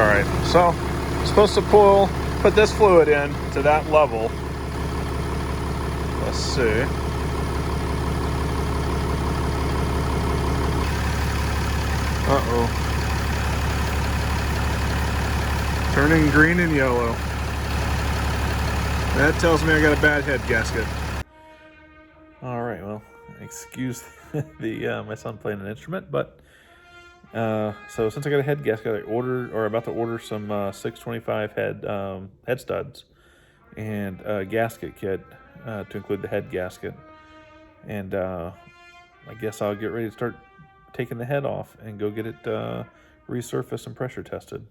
right, so I'm supposed to put this fluid in to that level. Let's see. Uh-oh. Turning green and yellow. That tells me I got a bad head gasket. All right, well, excuse my son playing an instrument, but so since I got a head gasket, about to order some 625 head studs and a gasket kit to include the head gasket. And I guess I'll get ready to start taking the head off and go get it resurfaced and pressure tested.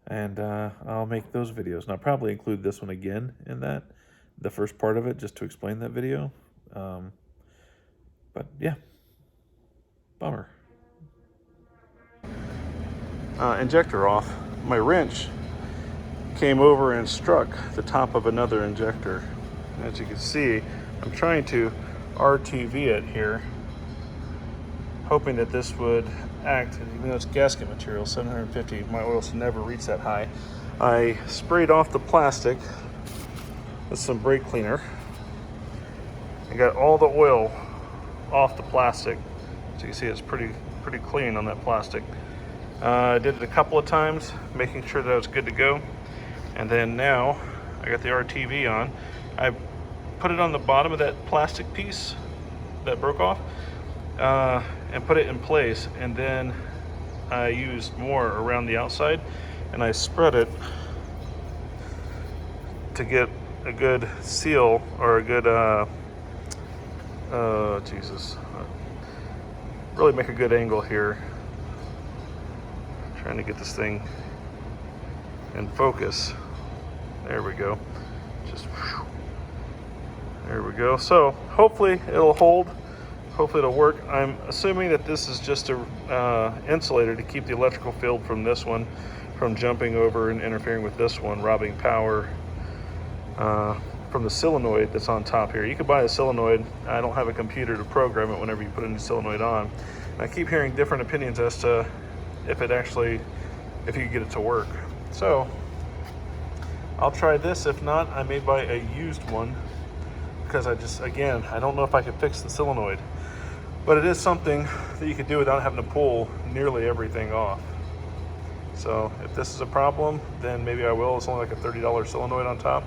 And I'll make those videos. And I'll probably include this one again in the first part of it, just to explain that video. But yeah, bummer. Injector off. My wrench came over and struck the top of another injector. As you can see, I'm trying to RTV it here, hoping that this would act. Even though it's gasket material, 750, my oil should never reach that high. I sprayed off the plastic with some brake cleaner. I got all the oil off the plastic. So you can see it's pretty clean on that plastic. I did it a couple of times, making sure that it was good to go. And then now I got the RTV on. I put it on the bottom of that plastic piece that broke off and put it in place. And then I used more around the outside and I spread it to get a good seal, or a good, really make a good angle here. Trying to get this thing in focus. There we go. There we go. So hopefully it'll hold. Hopefully it'll work. I'm assuming that this is just a insulator to keep the electrical field from this one from jumping over and interfering with this one, robbing power from the solenoid that's on top here. You could buy a solenoid. I don't have a computer to program it whenever you put a new solenoid on. And I keep hearing different opinions as to if you could get it to work. So I'll try this. If not, I may buy a used one, because I don't know if I could fix the solenoid. But it is something that you could do without having to pull nearly everything off. So if this is a problem, then maybe I will. It's only like a $30 solenoid on top.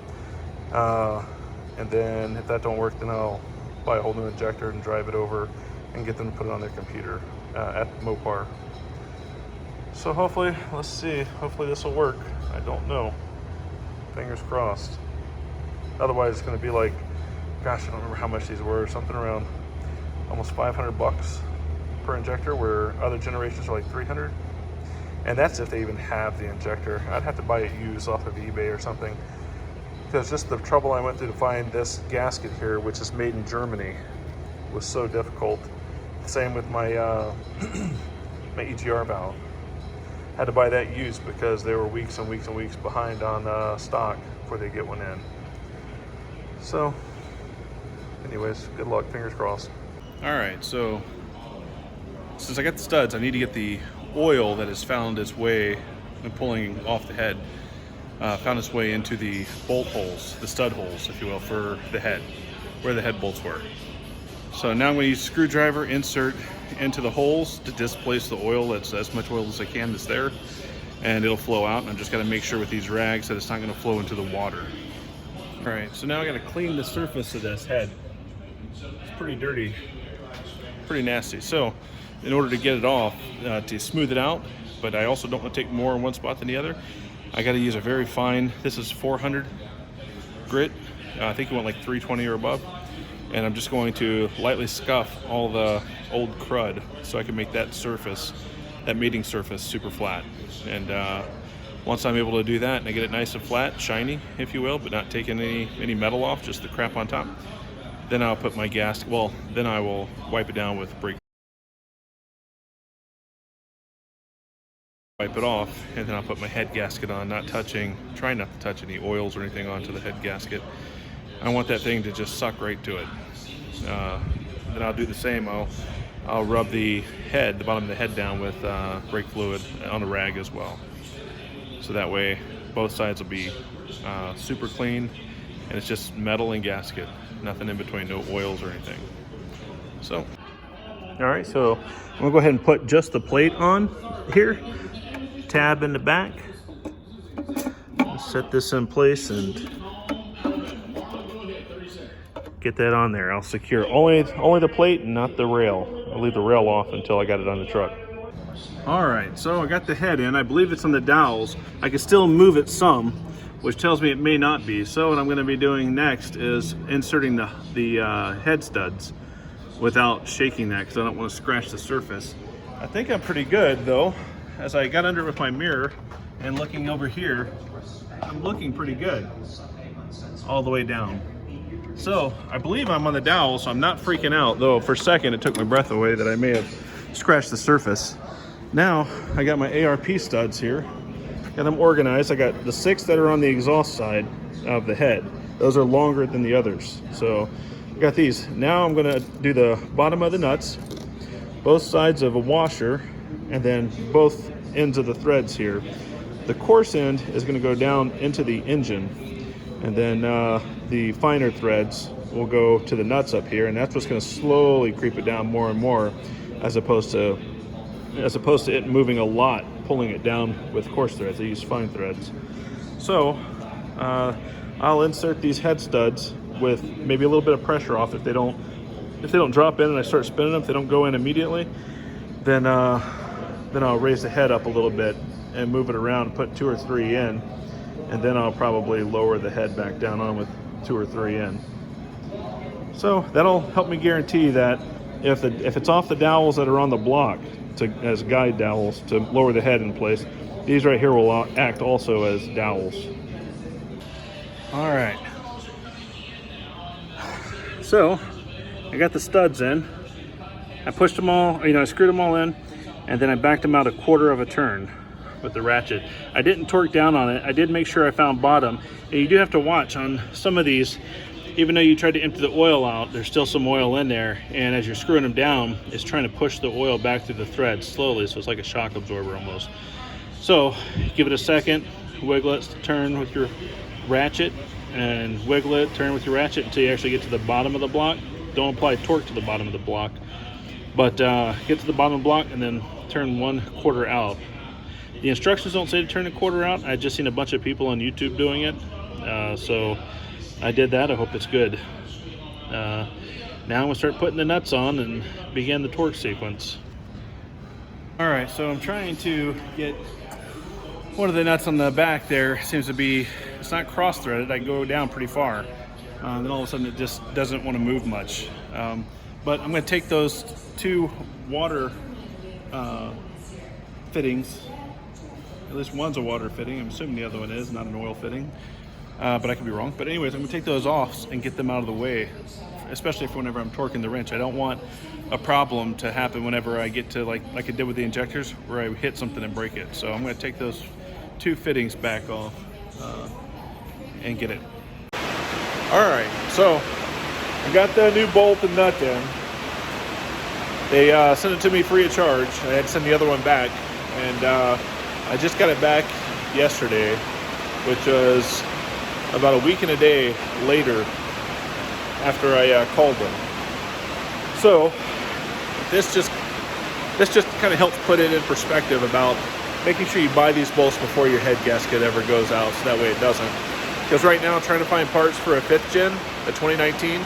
And then if that don't work, then I'll buy a whole new injector and drive it over and get them to put it on their computer at Mopar. So hopefully, let's see, hopefully this will work. I don't know. Fingers crossed. Otherwise it's gonna be like, gosh, I don't remember how much these were, something around almost 500 bucks per injector, where other generations are like 300. And that's if they even have the injector. I'd have to buy it used off of eBay or something, because just the trouble I went through to find this gasket here, which is made in Germany, was so difficult. Same with my my EGR valve. Had to buy that used because they were weeks and weeks and weeks behind on stock before they get one in. So anyways, good luck, fingers crossed. All right, so since I got the studs, I need to get the oil that has found its way and pulling off the head, found its way into the bolt holes, the stud holes, if you will, for the head, where the head bolts were. So now I'm going to use a screwdriver, insert into the holes to displace the oil. That's as much oil as I can that's there, and it'll flow out. And I'm just got to make sure with these rags that it's not going to flow into the water. All right, so now I got to clean the surface of this head. It's pretty dirty, pretty nasty. So in order to get it off, to smooth it out, but I also don't want to take more in one spot than the other, I got to use a very fine, this is 400 grit. I think it went like 320 or above. And I'm just going to lightly scuff all the old crud so I can make that surface, that mating surface, super flat. And once I'm able to do that and I get it nice and flat, shiny, if you will, but not taking any metal off, just the crap on top, then I'll put my gasket, then I will wipe it down with brake. Wipe it off, and then I'll put my head gasket on, trying not to touch any oils or anything onto the head gasket. I want that thing to just suck right to it. Then I'll do the same. I'll rub the bottom of the head down with brake fluid on a rag as well. so that way both sides will be super clean, and it's just metal and gasket, nothing in between, no oils or anything. So, all right, so I'm gonna go ahead and put just the plate on here, tab in the back, set this in place and get that on there. I'll secure only the plate and not the rail. I'll leave the rail off until I got it on the truck. All right, so I got the head in. I believe it's on the dowels. I can still move it some, which tells me it may not be. So what I'm going to be doing next is inserting the head studs without shaking that, because I don't want to scratch the surface. I think I'm pretty good though. As I got under it with my mirror and looking over here, I'm looking pretty good all the way down. So I believe I'm on the dowel, so I'm not freaking out, though for a second it took my breath away that I may have scratched the surface. Now I got my ARP studs here, got them organized. I got the 6 that are on the exhaust side of the head. Those are longer than the others. So I got these. Now I'm gonna do the bottom of the nuts, both sides of a washer, and then both ends of the threads here. The coarse end is gonna go down into the engine, and then the finer threads will go to the nuts up here, and that's what's going to slowly creep it down more and more, as opposed to it moving a lot, pulling it down with coarse threads. I use fine threads. So I'll insert these head studs with maybe a little bit of pressure off. If they don't drop in and I start spinning them, if they don't go in immediately, then I'll raise the head up a little bit and move it around and put 2 or 3 in. And then I'll probably lower the head back down on with 2 or 3 in. So that'll help me guarantee that if it's off the dowels that are on the block as guide dowels to lower the head in place, these right here will act also as dowels. All right. So I got the studs in. I pushed them all, I screwed them all in, and then I backed them out a 1/4 of a turn with the ratchet. I didn't torque down on it. I did make sure I found bottom. And you do have to watch on some of these, even though you tried to empty the oil out, there's still some oil in there. And as you're screwing them down, it's trying to push the oil back through the thread slowly. So it's like a shock absorber almost. So give it a second, wiggle it, turn with your ratchet, and wiggle it, turn with your ratchet until you actually get to the bottom of the block. Don't apply torque to the bottom of the block, but get to the bottom of the block and then turn 1/4 out. The instructions don't say to turn a 1/4 out. I just seen a bunch of people on YouTube doing it, so I did that. I hope it's good. Now I'm gonna start putting the nuts on and begin the torque sequence. All right, so I'm trying to get one of the nuts on the back there. Seems to be, it's not cross-threaded. I go down pretty far. Then all of a sudden it just doesn't want to move much. But I'm gonna take those 2 water fittings. At least one's a water fitting. I'm assuming the other one is, not an oil fitting. But I could be wrong. But anyways, I'm gonna take those off and get them out of the way, especially for whenever I'm torquing the wrench. I don't want a problem to happen whenever I get to, like I did with the injectors, where I hit something and break it. So I'm gonna take those 2 fittings back off and get it. All right, so I got the new bolt and nut in. They sent it to me free of charge. I had to send the other one back, and I just got it back yesterday, which was about a week and a day later after I called them. So this just kind of helps put it in perspective about making sure you buy these bolts before your head gasket ever goes out, so that way it doesn't. Because right now I'm trying to find parts for a 5th gen, a 2019.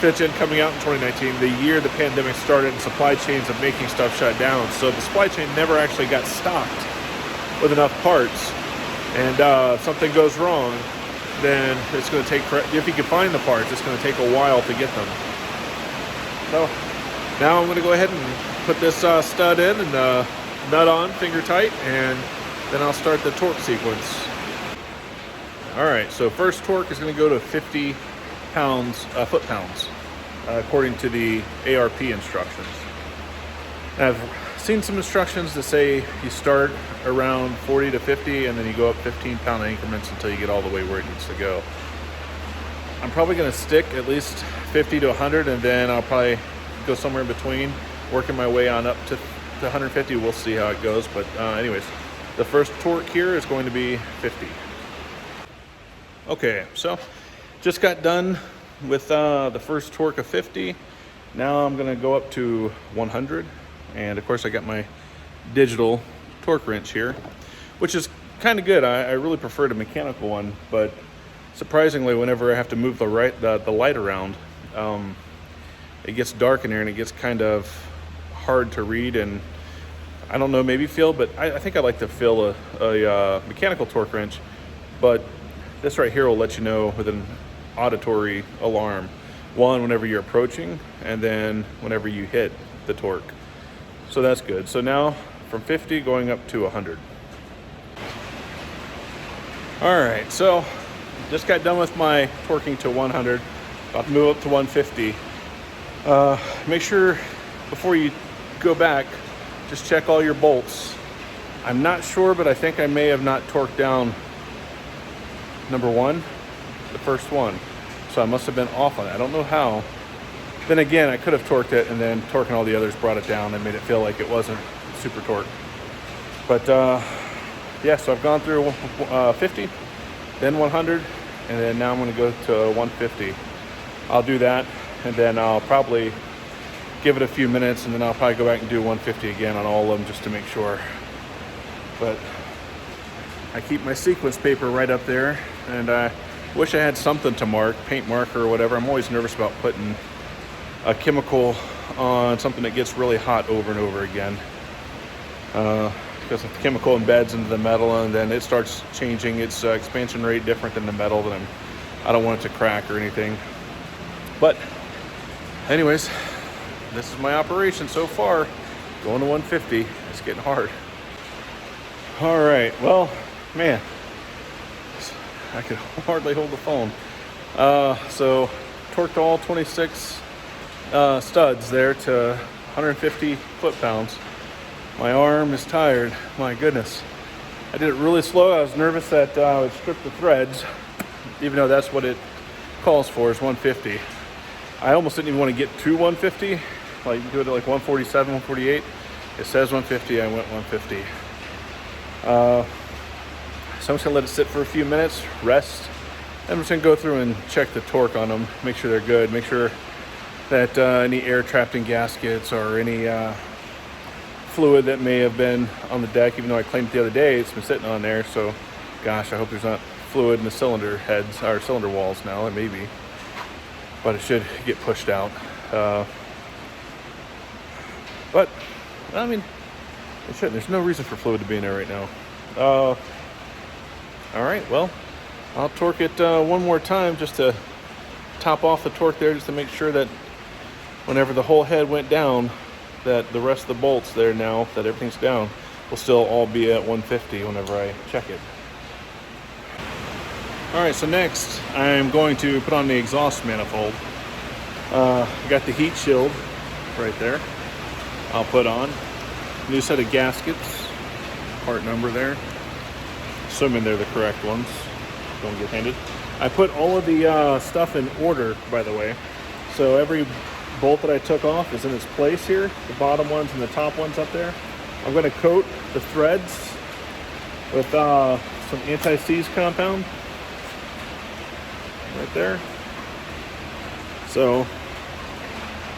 5th gen coming out in 2019, the year the pandemic started and supply chains of making stuff shut down. So the supply chain never actually got stocked with enough parts, and something goes wrong, then it's going to take, if you can find the parts, it's going to take a while to get them. So now I'm going to go ahead and put this stud in and nut on, finger tight, and then I'll start the torque sequence. All right, so first torque is going to go to 50 foot-pounds, according to the ARP instructions. I've seen some instructions that say you start around 40 to 50 and then you go up 15-pound increments until you get all the way where it needs to go. I'm probably going to stick at least 50 to 100, and then I'll probably go somewhere in between, working my way on up to 150. We'll see how it goes, but anyways, The first torque here is going to be 50. Okay, so just got done with the first torque of 50. Now I'm gonna go up to 100. And of course I got my digital torque wrench here, which is kind of good. I really prefer the mechanical one, but surprisingly, whenever I have to move the light around, it gets dark in here and it gets kind of hard to read. And I don't know, maybe feel, but I think I like to feel a mechanical torque wrench. But this right here will let you know with an auditory alarm. One, whenever you're approaching, and then whenever you hit the torque. So that's good. So now from 50 going up to 100. All right, so just got done with my torquing to 100. About to move up to 150. Make sure before you go back, just check all your bolts. I'm not sure, but I think I may have not torqued down number one, the first one. So I must have been off on it. I don't know how. Then again, I could have torqued it, and then torquing all the others brought it down and made it feel like it wasn't super torqued. But yeah, so I've gone through 50, then 100, and then now I'm going to go to 150. I'll do that, and then I'll probably give it a few minutes, and then I'll probably go back and do 150 again on all of them just to make sure. But I keep my sequence paper right up there, and I wish I had something to mark, paint marker or whatever. I'm always nervous about putting a chemical on something that gets really hot over and over again. Because if the chemical embeds into the metal and then it starts changing its expansion rate different than the metal, then I don't want it to crack or anything. But anyways, this is my operation so far. Going to 150. It's getting hard. All right, well, man, I could hardly hold the phone. So torqued all 26 studs there to 150 foot-pounds. My arm is tired, my goodness. I did it really slow. I was nervous that I would strip the threads, even though that's what it calls for, is 150. I almost didn't even want to get to 150. Like, do it at like 147, 148. It says 150, I went 150. So I'm just gonna let it sit for a few minutes, rest. I'm just gonna go through and check the torque on them, make sure they're good, make sure that any air trapped in gaskets or any fluid that may have been on the deck, even though I claimed it the other day, it's been sitting on there. So gosh, I hope there's not fluid in the cylinder heads or cylinder walls now. It may be, but it should get pushed out. But I mean, it shouldn't. There's no reason for fluid to be in there right now. All right, well, I'll torque it one more time just to top off the torque there, just to make sure that whenever the whole head went down, that the rest of the bolts there, now that everything's down, will still all be at 150 whenever I check it. All right, so next I'm going to put on the exhaust manifold. I got the heat shield right there. I'll put on new set of gaskets, part number there, assuming they're the correct ones, don't get handed. I put all of the stuff in order, by the way, so every bolt that I took off is in its place here, the bottom ones and the top ones up there. I'm going to coat the threads with some anti-seize compound right there, so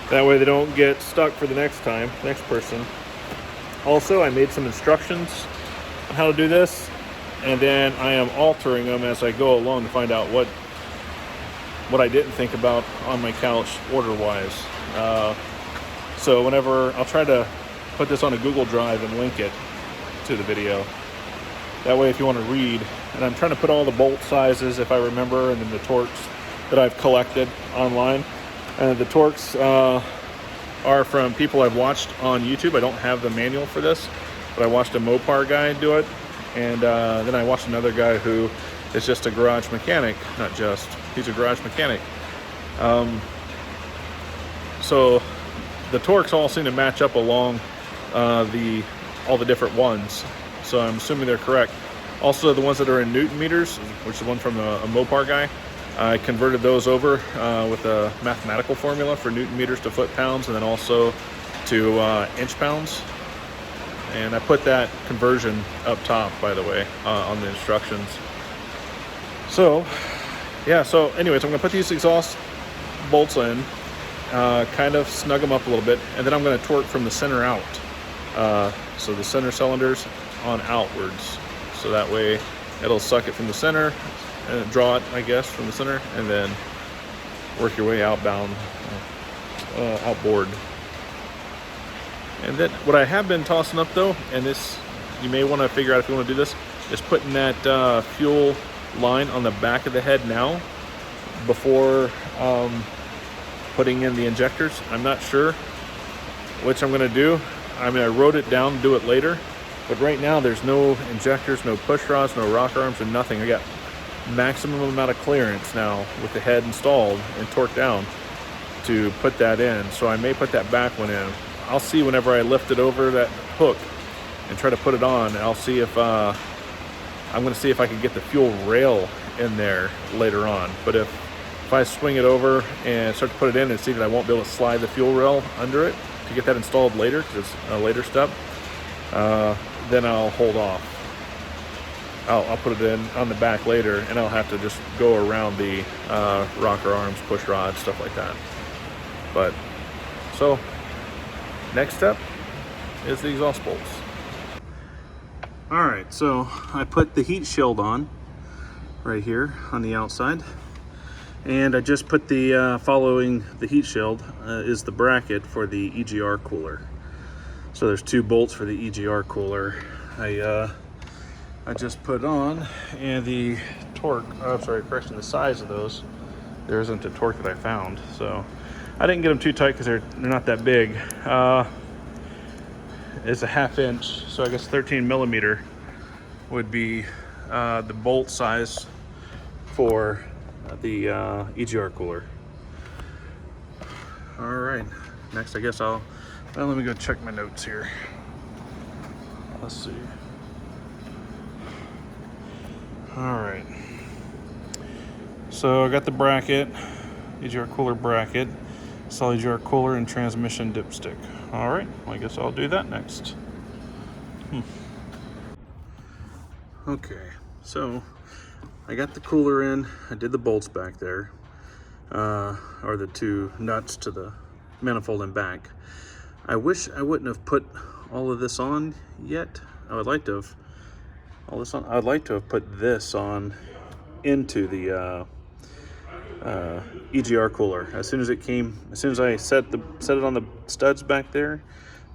that way they don't get stuck for the next person. Also, I made some instructions on how to do this, and then I am altering them as I go along to find out what I didn't think about on my couch order-wise. So whenever, I'll try to put this on a Google Drive and link it to the video. That way if you want to read, and I'm trying to put all the bolt sizes if I remember, and then the torques that I've collected online. And the torques are from people I've watched on YouTube. I don't have the manual for this, but I watched a Mopar guy do it. And then I watched another guy who is just a garage mechanic, not just, he's a garage mechanic. So the torques all seem to match up along all the different ones. So I'm assuming they're correct. Also the ones that are in Newton meters, which is the one from a Mopar guy, I converted those over with a mathematical formula for Newton meters to foot pounds, and then also to inch pounds. And I put that conversion up top, by the way, on the instructions. So yeah, so anyways, I'm gonna put these exhaust bolts in, kind of snug them up a little bit, and then I'm gonna torque from the center out. So the center cylinders on outwards. So that way it'll suck it from the center and draw it, I guess, from the center, and then work your way outbound, outboard. And then what I have been tossing up though, and this, you may want to figure out if you want to do this, is putting that fuel line on the back of the head now before putting in the injectors. I'm not sure which I'm going to do. I mean, I wrote it down to do it later, but right now there's no injectors, no push rods, no rocker arms, and nothing. I got maximum amount of clearance now with the head installed and torqued down to put that in. So I may put that back one in. I'll see whenever I lift it over that hook and try to put it on. I'll see if I'm going to see if I can get the fuel rail in there later on. But if I swing it over and start to put it in and see that I won't be able to slide the fuel rail under it to get that installed later, because it's a later step, then I'll hold off. I'll put it in on the back later, and I'll have to just go around the rocker arms, push rods, stuff like that. But so next step is the exhaust bolts. All right, so I put the heat shield on right here on the outside, and I just put the following the heat shield is the bracket for the EGR cooler. So there's 2 bolts for the EGR cooler. I just put on, and the torque, correction, the size of those, there isn't a torque that I found, so I didn't get them too tight because they're not that big. It's a 1/2 inch, so I guess 13 millimeter would be the bolt size for the EGR cooler. All right, next I guess well, let me go check my notes here. Let's see. All right, so I got the bracket, EGR cooler bracket, solid EGR cooler, and transmission dipstick. All right, well, I guess I'll do that next. Okay, so I got the cooler in, I did the bolts back there, or the 2 nuts to the manifold and back. I wish I wouldn't have put all of this on yet. I would like to have I'd like to have put this on into the EGR cooler. As soon as I set it on the studs back there,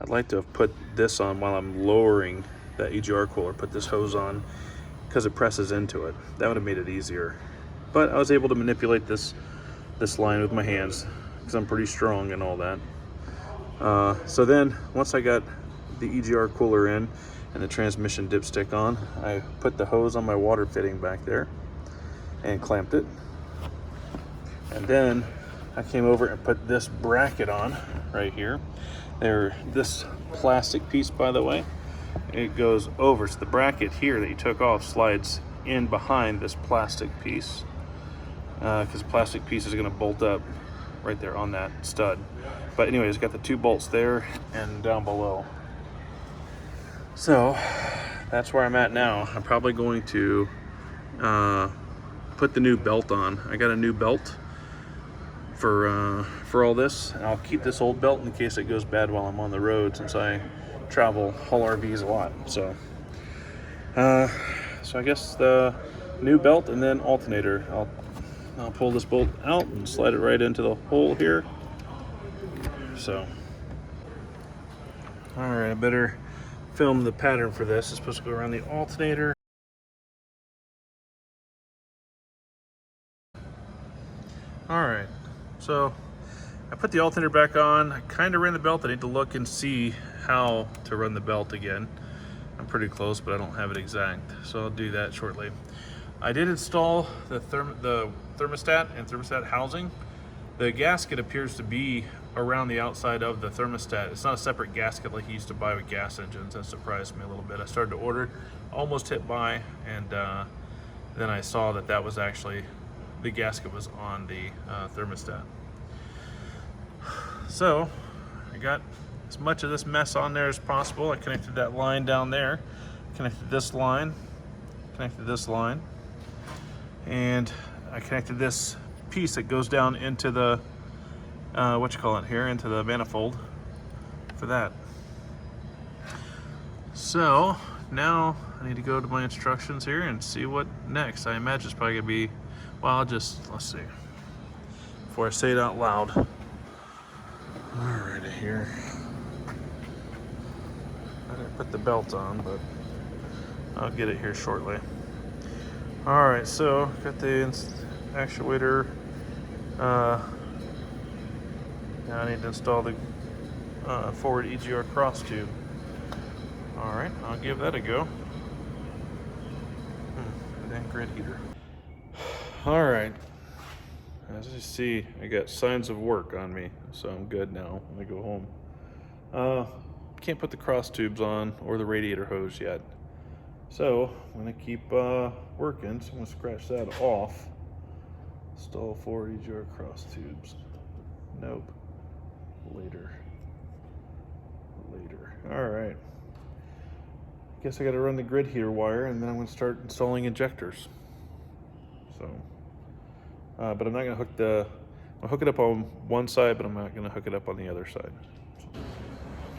I'd like to have put this on while I'm lowering that EGR cooler, put this hose on, because it presses into it. That would have made it easier. But I was able to manipulate this line with my hands because I'm pretty strong and all that. So then once I got the EGR cooler in and the transmission dipstick on, I put the hose on my water fitting back there and clamped it. And then I came over and put this bracket on right here. This plastic piece, by the way, it goes over. So the bracket here that you took off slides in behind this plastic piece, because the plastic piece is going to bolt up right there on that stud. But anyways, got the 2 bolts there and down below. So that's where I'm at now. I'm probably going to put the new belt on. I got a new belt for all this, and I'll keep this old belt in case it goes bad while I'm on the road, since I haul RVs a lot. So I guess the new belt and then alternator. I'll pull this bolt out and slide it right into the hole here. So all right, I better film the pattern for this. It's supposed to go around the alternator. All right, so I put the alternator back on. I kind of ran the belt. I need to look and see how to run the belt again. I'm pretty close, but I don't have it exact, so I'll do that shortly. I did install the thermostat and thermostat housing. The gasket appears to be around the outside of the thermostat. It's not a separate gasket like you used to buy with gas engines. That surprised me a little bit. I started to order, almost hit buy, and then I saw that was actually, the gasket was on the thermostat. So I got as much of this mess on there as possible. I connected that line down there, connected this line, and I connected this piece that goes down into the, into the manifold for that. So now I need to go to my instructions here and see what next. I imagine it's probably gonna be, well, let's see, before I say it out loud. All right, here. I didn't put the belt on, but I'll get it here shortly. All right, so got the actuator. Now I need to install the forward EGR cross tube. All right, I'll give that a go. Then grid heater. All right, as you see, I got signs of work on me, so I'm good now when I go home. Can't put the cross tubes on or the radiator hose yet. So I'm gonna keep working, so I'm gonna scratch that off. Install forward EGR cross tubes. Nope, later. All right. Guess I got to run the grid heater wire, and then I'm going to start installing injectors. So, but I'm not going to I'll hook it up on one side, but I'm not going to hook it up on the other side.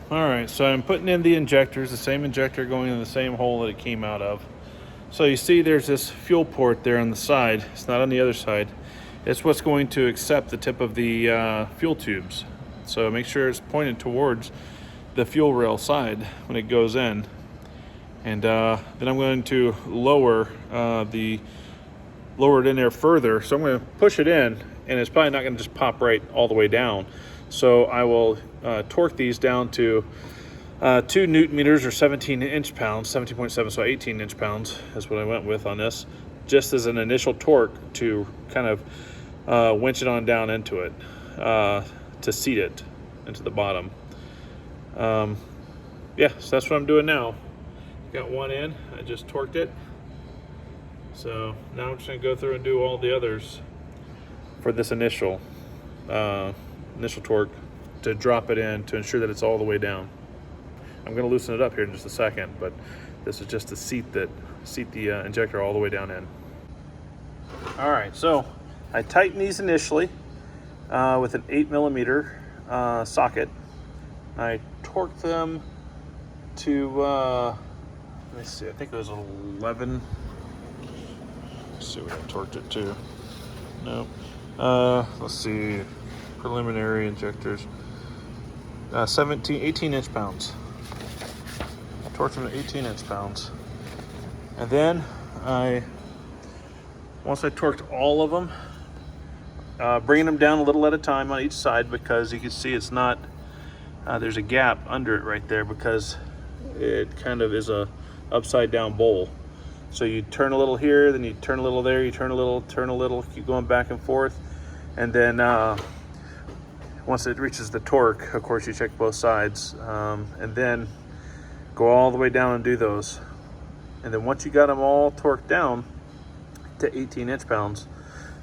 All right, so I'm putting in the injectors, the same injector going in the same hole that it came out of. So you see there's this fuel port there on the side. It's not on the other side. It's what's going to accept the tip of the fuel tubes. So make sure it's pointed towards the fuel rail side when it goes in. And then I'm going to lower it in there further. So I'm going to push it in, and it's probably not going to just pop right all the way down. So I will torque these down to 2 Newton meters or 17 inch-pounds, 17.7, so 18 inch-pounds is what I went with on this, just as an initial torque to kind of winch it on down into it, to seat it into the bottom. Yeah, so that's what I'm doing now. Got one in, I just torqued it. So now I'm just gonna go through and do all the others for this initial torque to drop it in to ensure that it's all the way down. I'm gonna loosen it up here in just a second, but this is just to seat the injector all the way down in. All right, so I tightened these initially with an 8mm socket. I torqued them to, let me see, I think it was 11. Let's see what I torqued it to. No. Let's see, preliminary injectors. 18 inch-pounds. Torqued them to 18 inch-pounds. And then once I torqued all of them, bringing them down a little at a time on each side, because you can see it's not, there's a gap under it right there because it kind of is a upside down bowl. So you turn a little here, then you turn a little there, you turn a little, keep going back and forth. And then once it reaches the torque, of course you check both sides, and then go all the way down and do those. And then once you got them all torqued down to 18 inch-pounds,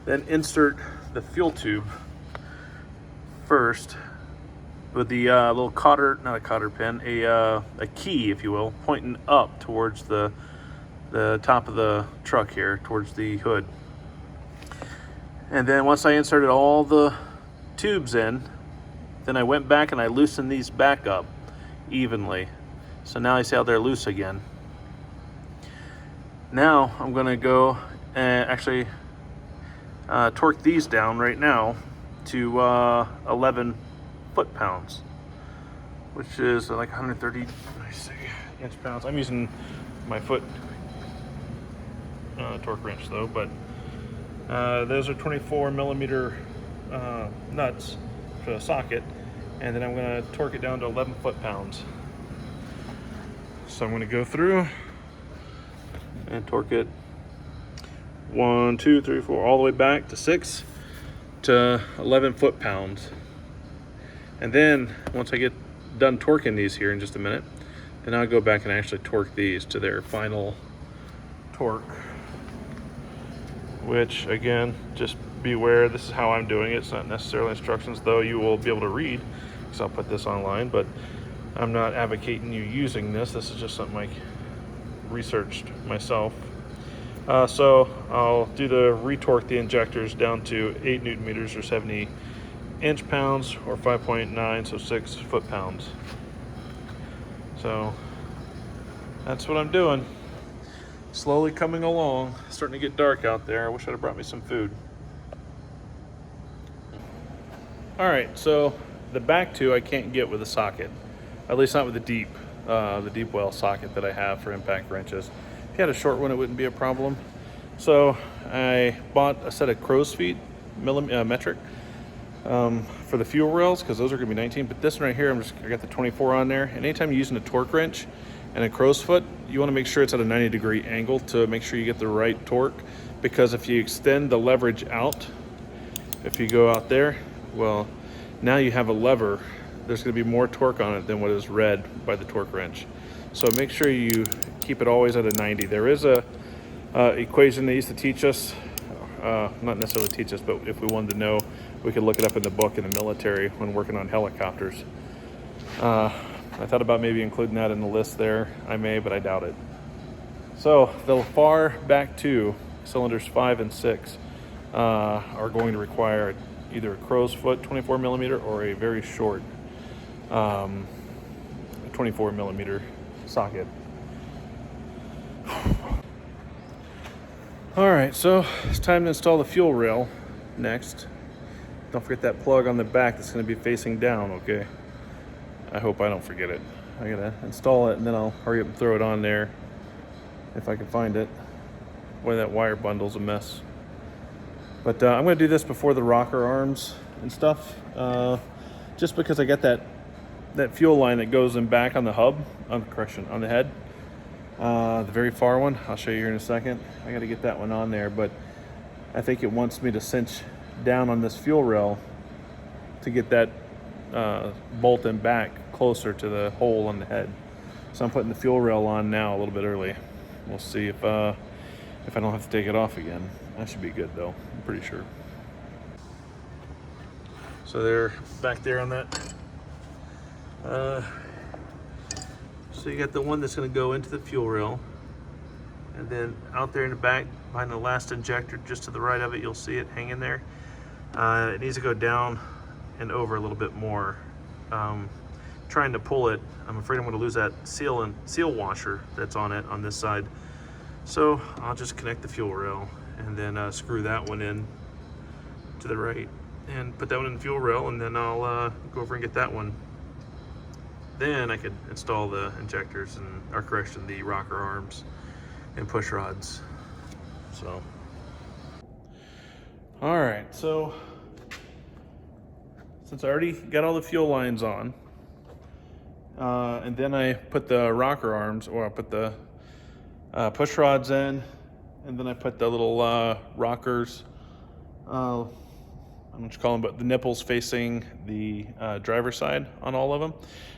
then insert the fuel tube first with the little not a cotter pin, a key, if you will, pointing up towards the top of the truck here, towards the hood. And then once I inserted all the tubes in, then I went back and I loosened these back up evenly. So now you see how they're loose again. Now I'm gonna go and actually torque these down right now to 11 foot-pounds, which is like 130, let me see, inch-pounds. I'm using my foot torque wrench though, but those are 24mm nuts for the socket, and then I'm going to torque it down to 11 foot-pounds. So I'm going to go through and torque it 1, 2, 3, 4, all the way back to 6 to 11 foot-pounds. And then once I get done torquing these here in just a minute, then I'll go back and actually torque these to their final torque, which again, just beware, this is how I'm doing it. It's not necessarily instructions, though you will be able to read because I'll put this online, but I'm not advocating you using this. This is just something I researched myself. So I'll do the retorque the injectors down to 8 Newton meters or 70 inch pounds, or 5.9, so 6 foot pounds. So that's what I'm doing. Slowly coming along. Starting to get dark out there. I wish I'd have brought me some food. All right, so the back two I can't get with a socket, at least not with the deep well socket that I have for impact wrenches. If you had a short one, it wouldn't be a problem. So I bought a set of crow's feet, metric, for the fuel rails, because those are going to be 19. But this one right here, I got the 24 on there. And anytime you're using a torque wrench and a crow's foot, you want to make sure it's at a 90-degree angle to make sure you get the right torque. Because if you extend the leverage out, if you go out there, well, now you have a lever. There's going to be more torque on it than what is read by the torque wrench. So make sure you keep it always at a 90. There is a equation they used to teach us, not necessarily teach us, but if we wanted to know, we could look it up in the book in the military when working on helicopters. I thought about maybe including that in the list there. I may, but I doubt it. So the far back two, cylinders 5 and 6, are going to require either a crow's foot 24 millimeter or a very short 24 millimeter socket. All right, so it's time to install the fuel rail next. Don't forget that plug on the back that's going to be facing down, okay? I hope I don't forget it. I gotta install it and then I'll hurry up and throw it on there if I can find it. Boy, that wire bundle's a mess. But I'm going to do this before the rocker arms and stuff, just because I got that fuel line that goes in back on the hub, on the head. The very far one, I'll show you here in a second. I got to get that one on there, but I think it wants me to cinch down on this fuel rail to get that bolt in back closer to the hole on the head. So I'm putting the fuel rail on now a little bit early. We'll see if I don't have to take it off again. That should be good though, I'm pretty sure. So they're back there on that. So you got the one that's going to go into the fuel rail, and then out there in the back behind the last injector, just to the right of it, you'll see it hanging there. It needs to go down and over a little bit more. Trying to pull it, I'm afraid I'm going to lose that seal washer that's on it on this side. So I'll just connect the fuel rail and then screw that one in to the right and put that one in the fuel rail, and then I'll go over and get that one. Then I could install the injectors and, or correction, the rocker arms and push rods. So, all right, so since I already got all the fuel lines on, and then I put the rocker arms, or I put the push rods in, and then I put the little rockers, I don't know what you call them, but the nipples facing the driver's side on all of them.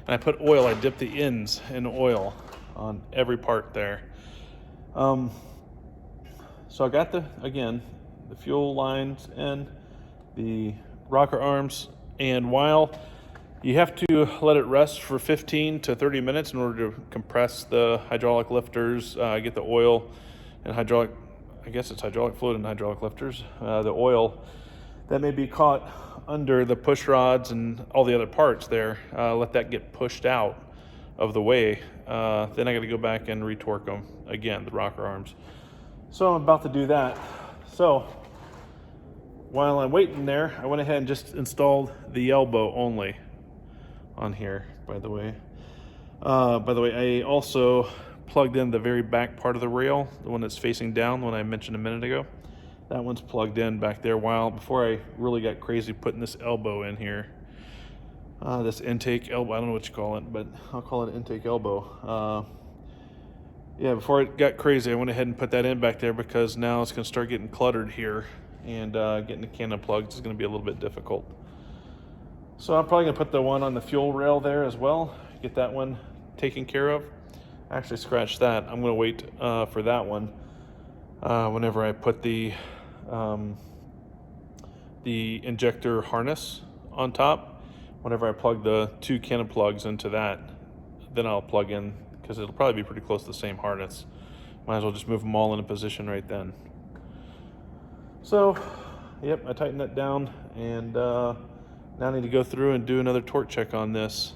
And I put oil, I dipped the ends in oil on every part there. So I got the fuel lines in, the rocker arms, and while you have to let it rest for 15 to 30 minutes in order to compress the hydraulic lifters, get the oil and hydraulic fluid and hydraulic lifters, the oil that may be caught under the push rods and all the other parts there, let that get pushed out of the way. Then I got to go back and retorque them again, the rocker arms. So I'm about to do that. So while I'm waiting there, I went ahead and just installed the elbow only on here, by the way. I also plugged in the very back part of the rail, the one that's facing down, the one I mentioned a minute ago. That one's plugged in back there before I really got crazy putting this elbow in here. This intake elbow, I don't know what you call it, but I'll call it intake elbow. Before it got crazy, I went ahead and put that in back there because now it's going to start getting cluttered here, and getting the can unplugged is going to be a little bit difficult. So I'm probably going to put the one on the fuel rail there as well, get that one taken care of. Actually, scratch that. I'm going to wait for that one whenever I put the injector harness on top. whenever I plug the 2 Canon plugs into that, then I'll plug in, because it'll probably be pretty close to the same harness. Might as well just move them all into position right then. So, yep, I tightened that down, and now I need to go through and do another torque check on this.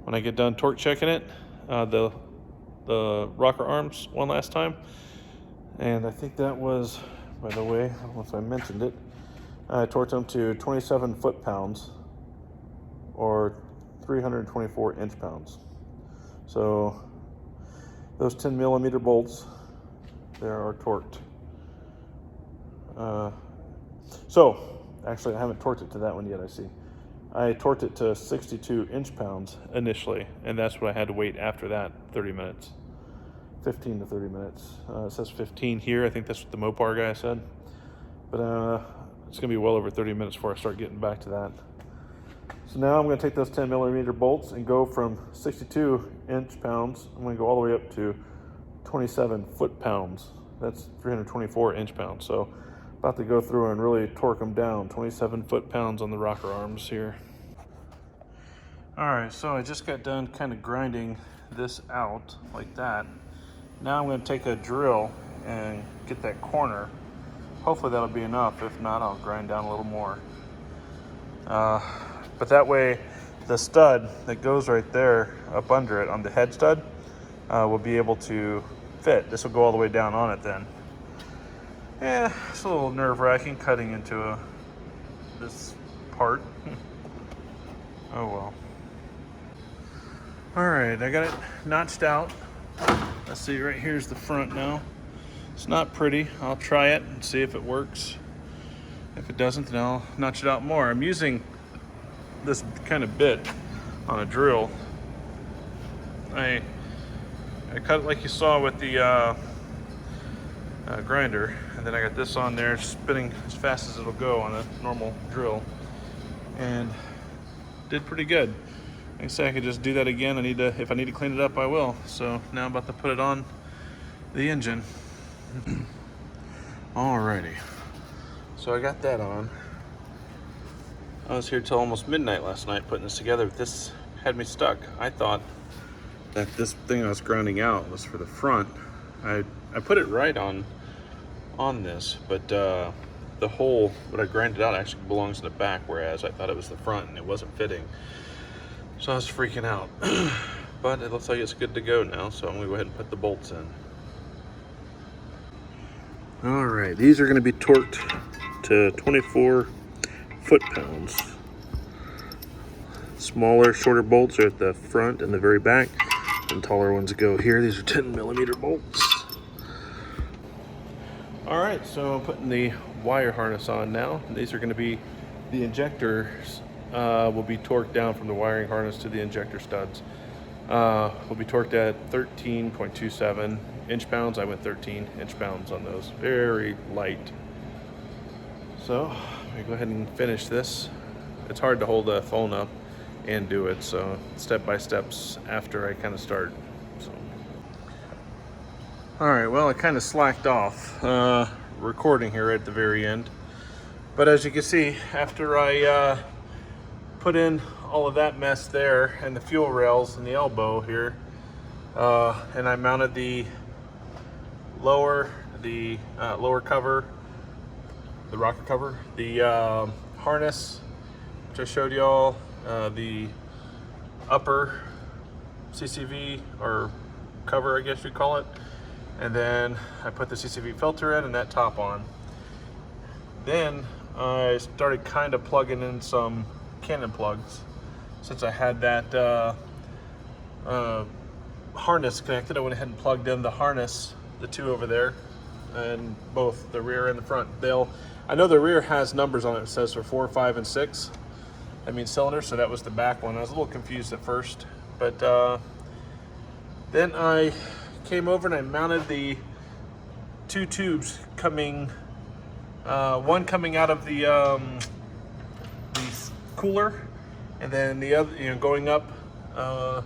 When I get done torque checking it, the rocker arms one last time, and I think that was, by the way, I don't know if I mentioned it, I torqued them to 27 foot-pounds or 324 inch-pounds. So those 10 millimeter bolts there are torqued. So actually I haven't torqued it to that one yet, I see. I torqued it to 62 inch-pounds initially, and that's what I had to wait after that 30 minutes. 15 to 30 minutes. It says 15 here. I think that's what the Mopar guy said. But it's gonna be well over 30 minutes before I start getting back to that. So now I'm gonna take those 10 millimeter bolts and go from 62 inch-pounds. I'm gonna go all the way up to 27 foot-pounds. That's 324 inch-pounds. So about to go through and really torque them down. 27 foot-pounds on the rocker arms here. All right, so I just got done kind of grinding this out like that. Now I'm going to take a drill and get that corner. Hopefully that'll be enough. If not, I'll grind down a little more. But that way the stud that goes right there up under it on the head stud will be able to fit. This will go all the way down on it then. Yeah, it's a little nerve-wracking cutting into this part. Oh well. All right, I got it notched out. Let's see, right here's the front now. It's not pretty. I'll try it and see if it works. If it doesn't, then I'll notch it out more. I'm using this kind of bit on a drill. I cut it like you saw with the grinder, and then I got this on there spinning as fast as it'll go on a normal drill, and did pretty good. Like I say, I could just do that again. If I need to clean it up, I will. So now I'm about to put it on the engine. Alrighty, so I got that on. I was here till almost midnight last night putting this together, but this had me stuck. I thought that this thing I was grinding out was for the front. I put it right on this, but the hole that I grinded out actually belongs in the back, whereas I thought it was the front and it wasn't fitting. So I was freaking out. But it looks like it's good to go now, so I'm gonna go ahead and put the bolts in. All right, these are gonna be torqued to 24 foot-pounds. Smaller, shorter bolts are at the front and the very back, and taller ones go here. These are 10 millimeter bolts. All right, so I'm putting the wire harness on now. These are gonna be the injectors. Will be torqued down from the wiring harness to the injector studs. Will be torqued at 13.27 inch-pounds. I went 13 inch-pounds on those. Very light. So I'm gonna go ahead and finish this. It's hard to hold the phone up and do it, so step by steps after I kind of start. So. All right, well, I kind of slacked off recording here at the very end, but as you can see, after I put in all of that mess there and the fuel rails and the elbow here, and I mounted the lower cover, the rocker cover, the harness, which I showed y'all, the upper CCV or cover, I guess you'd call it, and then I put the CCV filter in and that top on. Then I started kind of plugging in some Canon plugs, since I had that harness connected. I went ahead and plugged in the harness, the two over there, and both the rear and the front. I know the rear has numbers on it. It says for 4, 5, and 6. I mean cylinders, so that was the back one. I was a little confused at first, but then I came over and I mounted the two tubes coming, one coming out of the cooler, and then the other, going up. Oh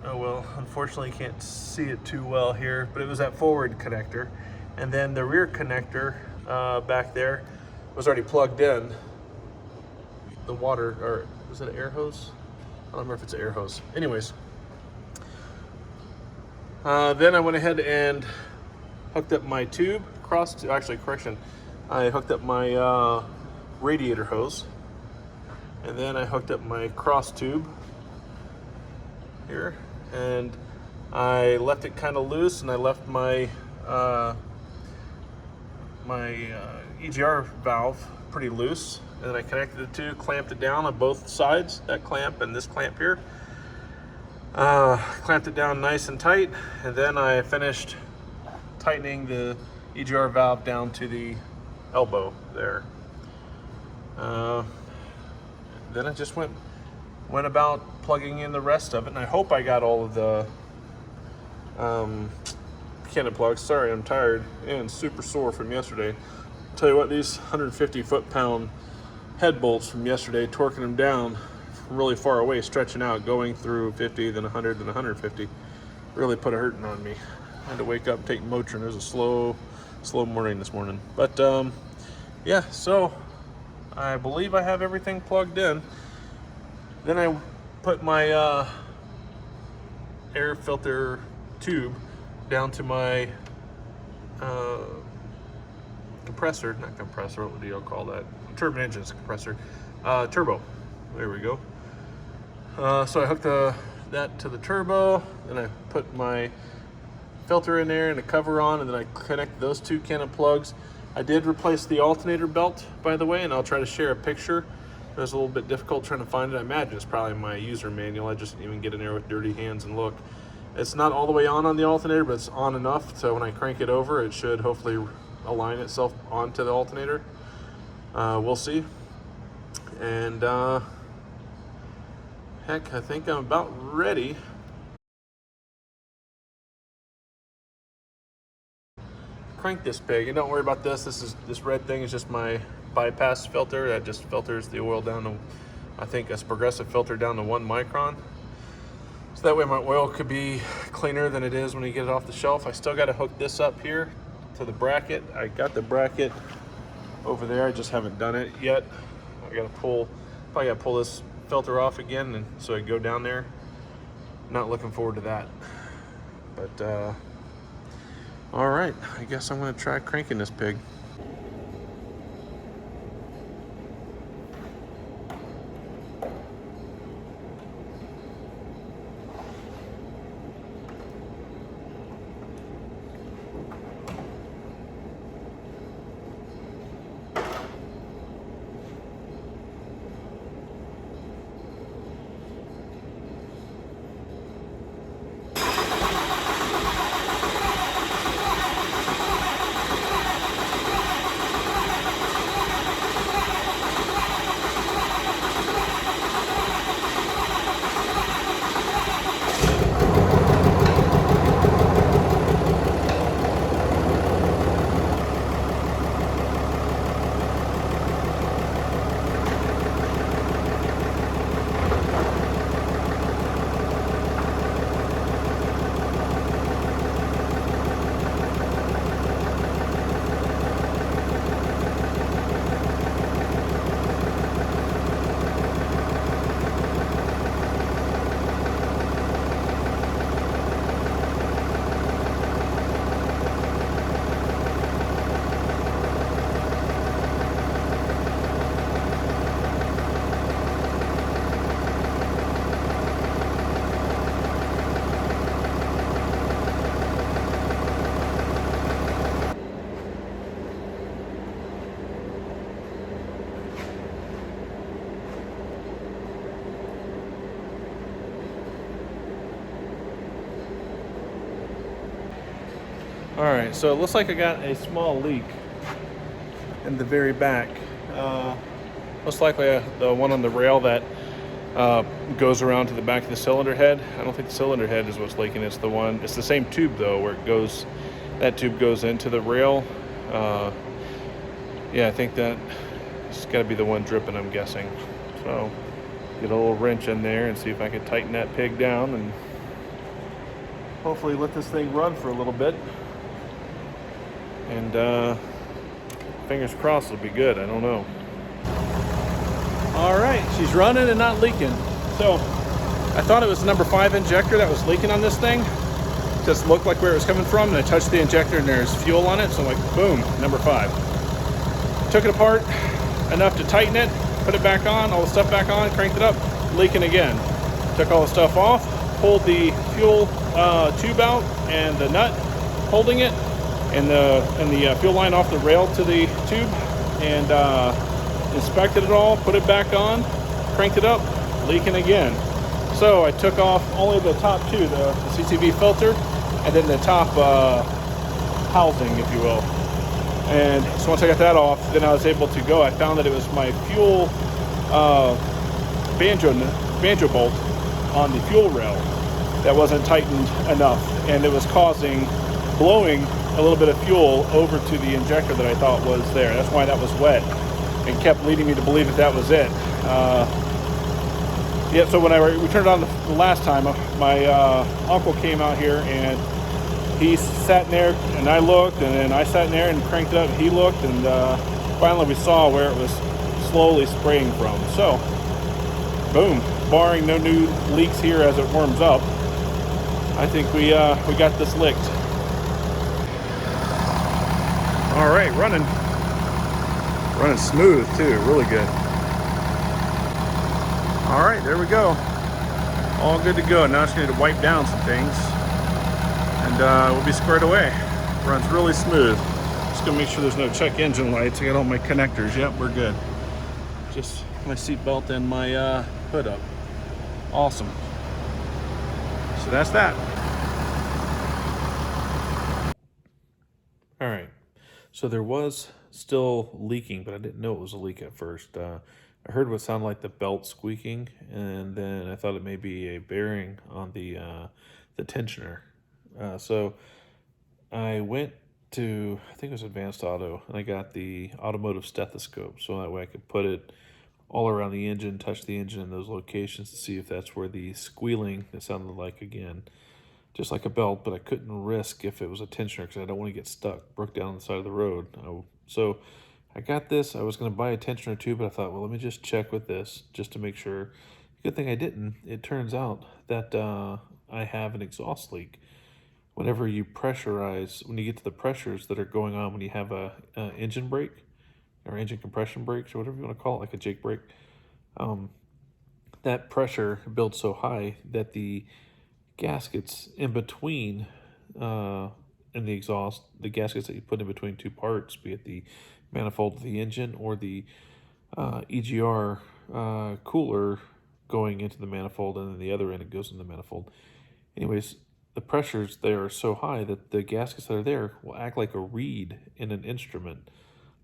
well, unfortunately you can't see it too well here, but it was that forward connector, and then the rear connector back there was already plugged in. the water, or was it an air hose? I don't remember if it's an air hose. Anyways, then I went ahead and hooked up my tube, I hooked up my radiator hose, and then I hooked up my cross tube here, and I left it kind of loose, and I left my EGR valve pretty loose, and then I connected the two, clamped it down on both sides, that clamp and this clamp here. Clamped it down nice and tight, and then I finished tightening the EGR valve down to the elbow there. Then I just went about plugging in the rest of it, and I hope I got all of the cannon plugs. Sorry, I'm tired and super sore from yesterday. I'll tell you what, these 150 foot-pound head bolts from yesterday, torquing them down from really far away, stretching out, going through 50, then 100, then 150, really put a hurting on me. I had to wake up and take Motrin. It was a slow morning this morning. But yeah, so I believe I have everything plugged in. Then I put my air filter tube down to my compressor, not compressor, what do you call that? Turbine engine's compressor, turbo. There we go. So I hooked that to the turbo, then I put my filter in there and a cover on, and then I connect those two cannon plugs. I did replace the alternator belt, by the way, and I'll try to share a picture. It was a little bit difficult trying to find it. I imagine it's probably my user manual. I just didn't even get in there with dirty hands and look. It's not all the way on the alternator, but it's on enough, so when I crank it over, it should hopefully align itself onto the alternator. We'll see. And heck, I think I'm about ready. Crank this pig, and don't worry about this. This red thing is just my bypass filter that just filters the oil down to, I think, a progressive filter down to 1 micron. So that way my oil could be cleaner than it is when you get it off the shelf. I still got to hook this up here to the bracket. I got the bracket over there. I just haven't done it yet. I got to probably pull this filter off again, and so I go down there. Not looking forward to that. But all right, I guess I'm going to try cranking this pig. All right, so it looks like I got a small leak in the very back. Most likely the one on the rail that goes around to the back of the cylinder head. I don't think the cylinder head is what's leaking. It's the same tube though, where it goes. That tube goes into the rail. Yeah, I think that it's got to be the one dripping, I'm guessing. So get a little wrench in there and see if I can tighten that pig down and hopefully let this thing run for a little bit. And fingers crossed it'll be good. I don't know. All right, she's running and not leaking. So I thought it was the number 5 injector that was leaking on this thing. Just looked like where it was coming from, and I touched the injector and there's fuel on it, so I'm like, boom, number 5. Took it apart enough to tighten it, put it back on, all the stuff back on, cranked it up, leaking again. Took all the stuff off, pulled the fuel tube out and the nut holding it, and the fuel line off the rail to the tube, and inspected it all, put it back on, cranked it up, leaking again. So I took off only the top two, the CCV filter, and then the top housing, if you will. And so once I got that off, then I was able to go. I found that it was my fuel banjo bolt on the fuel rail that wasn't tightened enough, and it was blowing a little bit of fuel over to the injector that I thought was there. That's why that was wet, and kept leading me to believe that that was it. Yeah, so when we turned it on the last time, my uncle came out here and he sat in there, and I looked, and then I sat in there and cranked it up, and he looked, and finally we saw where it was slowly spraying from. So, boom, barring no new leaks here as it warms up, I think we got this licked. All right, running smooth too, really good. All right, there we go. All good to go. Now I just need to wipe down some things, and we'll be squared away. Runs really smooth. Just gonna make sure there's no check engine lights. I got all my connectors. Yep, we're good. Just my seat belt and my hood up. Awesome. So that's that. All right. So there was still leaking, but I didn't know it was a leak at first. I heard what sounded like the belt squeaking, and then I thought it may be a bearing on the tensioner. So I went to, I think it was Advanced Auto, and I got the automotive stethoscope, so that way I could put it all around the engine, touch the engine in those locations to see if that's where the squealing, it sounded like again. Just like a belt, but I couldn't risk if it was a tensioner because I don't want to get stuck, broke down on the side of the road. So I got this. I was going to buy a tensioner too, but I thought, well, let me just check with this just to make sure. Good thing I didn't. It turns out that I have an exhaust leak. Whenever you pressurize, when you get to the pressures that are going on when you have a engine brake or engine compression brakes or whatever you want to call it, like a Jake brake, that pressure builds so high that the gaskets in between in the exhaust, the gaskets that you put in between two parts, be it the manifold of the engine or the EGR cooler going into the manifold, and then the other end it goes in the manifold. Anyways, the pressures there are so high that the gaskets that are there will act like a reed in an instrument,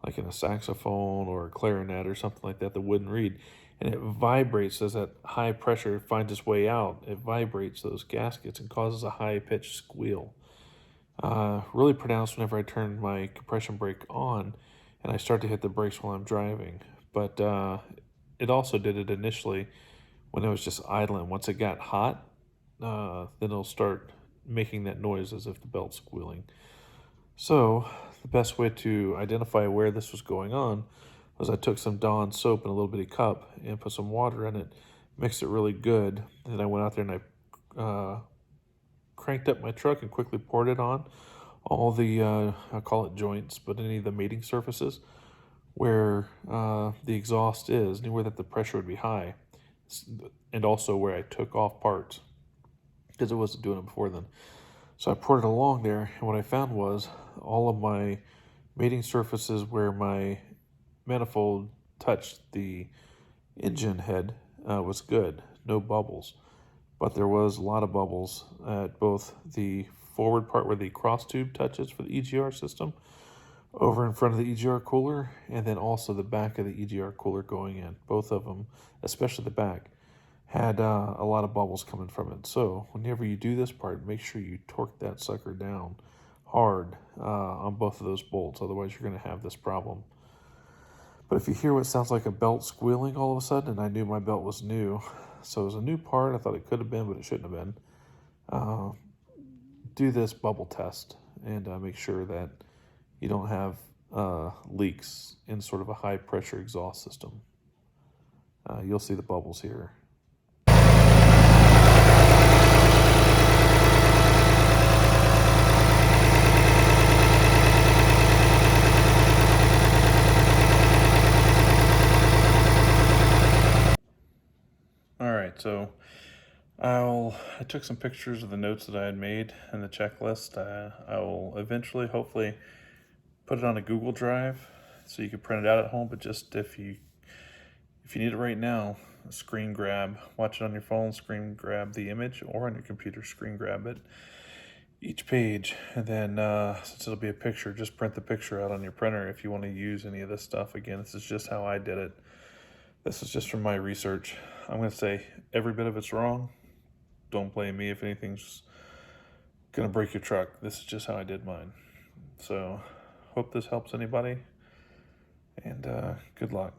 like in a saxophone or a clarinet or something like that, the wooden reed. And it vibrates as that high pressure finds its way out. It vibrates those gaskets and causes a high-pitched squeal. Really pronounced whenever I turn my compression brake on and I start to hit the brakes while I'm driving. But it also did it initially when I was just idling. Once it got hot, then it'll start making that noise as if the belt's squealing. So the best way to identify where this was going on was I took some Dawn soap in a little bitty cup and put some water in it, mixed it really good. Then I went out there and I cranked up my truck and quickly poured it on all the, I call it joints, but any of the mating surfaces where the exhaust is, anywhere that the pressure would be high, and also where I took off parts because I wasn't doing it before then. So I poured it along there, and what I found was all of my mating surfaces where my manifold touched the engine head was good, no bubbles. But there was a lot of bubbles at both the forward part where the cross tube touches for the EGR system, over in front of the EGR cooler, and then also the back of the EGR cooler going in. Both of them, especially the back, had a lot of bubbles coming from it. So whenever you do this part, make sure you torque that sucker down hard on both of those bolts. Otherwise, you're going to have this problem. But if you hear what sounds like a belt squealing all of a sudden, and I knew my belt was new, so it was a new part. I thought it could have been, but it shouldn't have been. Do this bubble test and make sure that you don't have leaks in sort of a high pressure exhaust system. You'll see the bubbles here. All right, so I took some pictures of the notes that I had made and the checklist. I will eventually, hopefully, put it on a Google Drive so you can print it out at home. But just if you need it right now, screen grab, watch it on your phone, screen grab the image, or on your computer, screen grab it, each page, and then since it'll be a picture, just print the picture out on your printer if you want to use any of this stuff. Again, this is just how I did it. This is just from my research. I'm going to say every bit of it's wrong. Don't blame me if anything's going to break your truck. This is just how I did mine. So, hope this helps anybody, and good luck.